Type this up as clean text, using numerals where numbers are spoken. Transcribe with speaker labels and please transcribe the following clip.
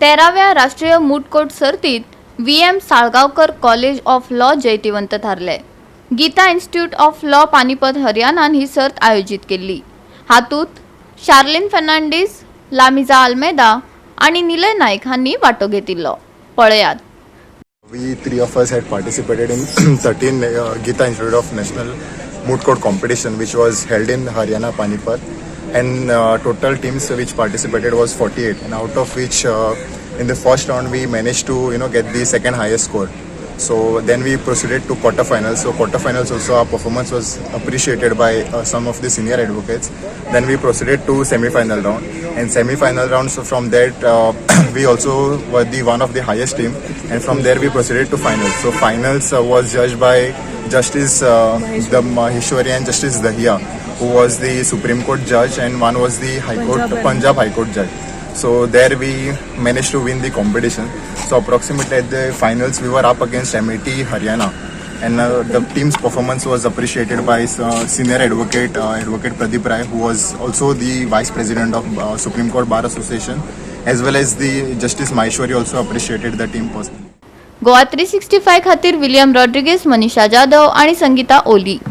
Speaker 1: 13व्या राष्ट्रीय moot court सर्तीत VM Salgaonkar college of law जैतिवंत ठरले. Geeta institute of law Panipat हरियाणान ही सर्त आयोजित केली. हातूंत शार्लिन फर्नांडीस, लामिजा आल्मेदा आणि निलय नाईक हांनी वांटो घेतिल्लो. पळयात.
Speaker 2: We three of us had participated in 13 Gita Institute of National Moot Court competition, which was held in Haryana, Panipat, and total teams which participated was 48, and out of which in the first round we managed to get the second highest score. So then we proceeded to quarterfinals. So quarterfinals also our performance was appreciated by some of the senior advocates. Then we proceeded to semi-final round, and semi-final round, so from that we also were the one of the highest team, and from there we proceeded to finals. So finals was judged by Justice the Maheshwari and Justice Dahiya, who was the Supreme Court judge, and one was the High Court Punjab High Court judge. So there we managed to win the competition. So approximately at the finals we were up against MAT Haryana, and the team's performance was appreciated by senior advocate Pradeep Rai, who was also the vice president of Supreme Court Bar Association, as well as the Justice Maheshwari also appreciated the team personally.
Speaker 1: GOA365 खातीर William Rodriguez, Manisha Jadhav आणि संगीता ओली.